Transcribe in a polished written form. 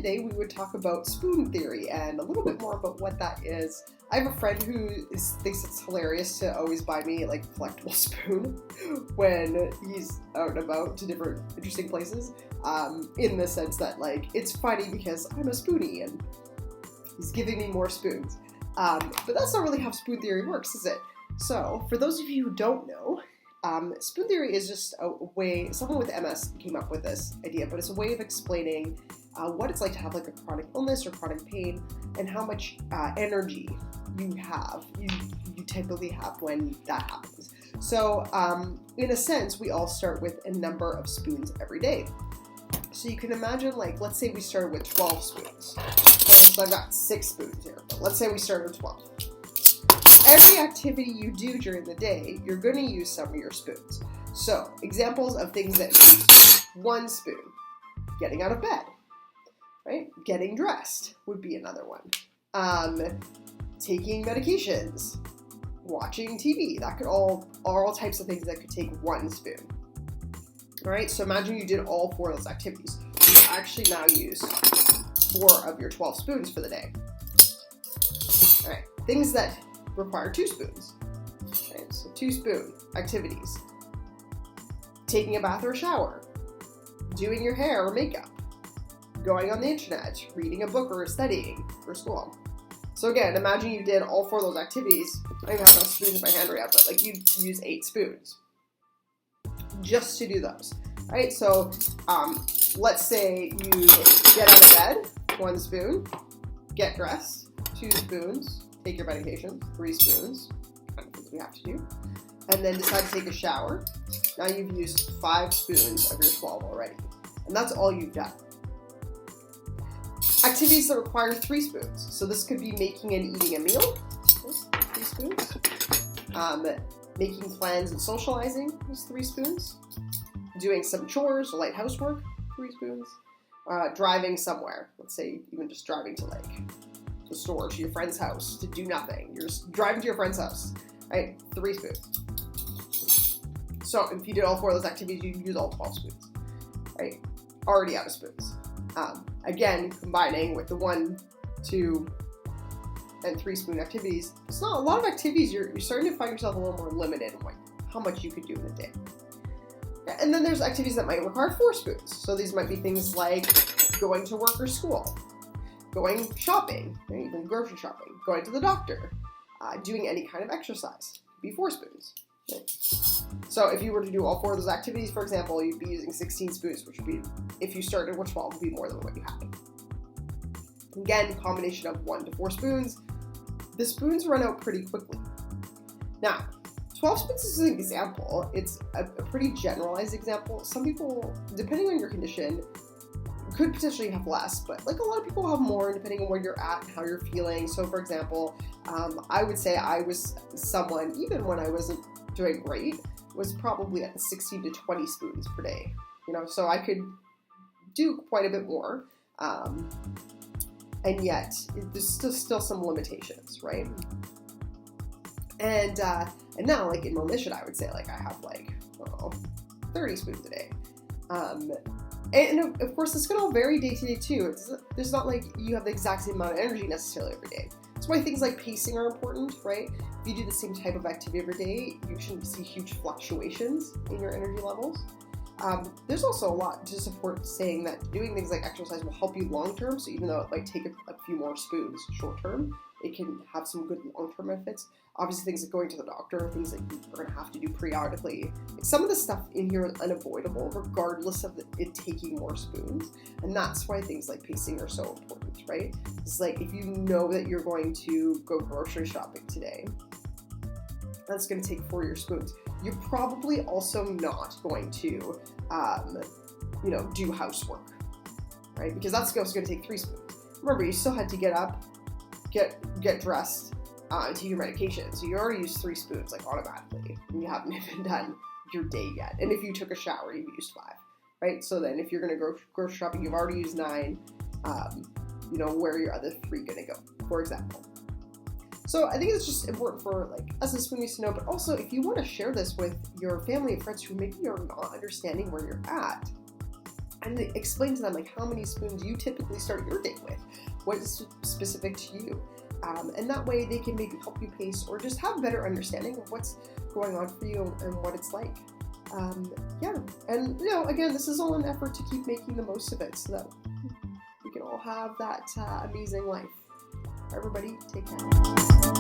today we would talk about spoon theory and a little bit more about what that is. I have a friend who thinks it's hilarious to always buy me like a collectible spoon when he's out and about to different interesting places, in the sense that like it's funny because I'm a spoonie and he's giving me more spoons. But that's not really how spoon theory works, is it? So for those of you who don't know, spoon theory is just a way, someone with MS came up with this idea, but it's a way of explaining what it's like to have like a chronic illness or chronic pain and how much energy you typically have when that happens. So in a sense, we all start with a number of spoons every day. So you can imagine, like, let's say we started with 12 spoons. So I've got 6 spoons here, but let's say we started with 12. Every activity you do during the day, you're going to use some of your spoons. So examples of things that use 1 spoon. Getting out of bed, right? Getting dressed would be another one. Taking medications, watching TV, that could all types of things that could take 1 spoon. All right, so imagine you did all 4 of those activities. You actually now use 4 of your 12 spoons for the day. All right, things that require 2 spoons. Okay, so 2 spoon activities. Taking a bath or a shower, doing your hair or makeup, going on the internet, reading a book or studying for school. So again, imagine you did all 4 of those activities. I don't have enough spoons in my hand right now, but like you'd use 8 spoons just to do those. All right, so let's say you get out of bed, 1 spoon, get dressed, 2 spoons, take your medication, 3 spoons, kind of things we have to do, and then decide to take a shower. Now you've used 5 spoons of your 12 already, and that's all you've done. Activities that require 3 spoons. So this could be making and eating a meal, 3 spoons. Making plans and socializing is 3 spoons. Doing some chores or light housework, 3 spoons. Driving somewhere, let's say even just driving to like the store, to your friend's house, to do nothing. You're just driving to your friend's house, right? 3 spoons. So if you did all 4 of those activities, you'd use all 12 spoons, right? Already out of spoons. Again, combining with the 1, 2, and 3 spoon activities, it's not a lot of activities. You're starting to find yourself a little more limited in how much you could do in a day. And then there's activities that might require 4 spoons. So these might be things like going to work or school, going shopping, right? Even grocery shopping, going to the doctor, doing any kind of exercise. It'd be 4 spoons. Right? So if you were to do all 4 of those activities, for example, you'd be using 16 spoons, which would be, if you started with 12, would be more than what you had. Again, combination of 1 to 4 spoons. The spoons run out pretty quickly. Now, 12 spoons is an example. It's a pretty generalized example. Some people, depending on your condition, could potentially have less, but like a lot of people have more depending on where you're at and how you're feeling. So for example, I would say I was someone, even when I wasn't doing great, was probably at the 16 to 20 spoons per day. So I could do quite a bit more. And yet there's still some limitations, right? And now, like in remission, I would say like I have like 30 spoons a day. And of course, it's going to vary day to day too. There's not like you have the exact same amount of energy necessarily every day. That's why things like pacing are important, right? If you do the same type of activity every day, you shouldn't see huge fluctuations in your energy levels. There's also a lot to support saying that doing things like exercise will help you long-term. So even though it might take a few more spoons short-term, it can have some good long-term benefits. Obviously, things like going to the doctor, things that you are going to have to do periodically. Some of the stuff in here is unavoidable, regardless of it taking more spoons. And that's why things like pacing are so important, right? It's like if you know that you're going to go grocery shopping today, that's going to take 4 of your spoons. You're probably also not going to, do housework, right? Because that's going to take 3 spoons. Remember, you still had to get up, get dressed, and take your medication. So you already used 3 spoons, like automatically, and you haven't even done your day yet. And if you took a shower, you've used 5, right? So then if you're going to go grocery shopping, you've already used 9. Where are your other 3 going to go, for example? So I think it's just important for like us as spoonies to know, but also if you want to share this with your family and friends who maybe are not understanding where you're at, and explain to them like how many spoons you typically start your day with, what is specific to you. And that way they can maybe help you pace or just have a better understanding of what's going on for you and what it's like. Yeah, and again, this is all an effort to keep making the most of it so that we can all have that amazing life. Everybody, take care.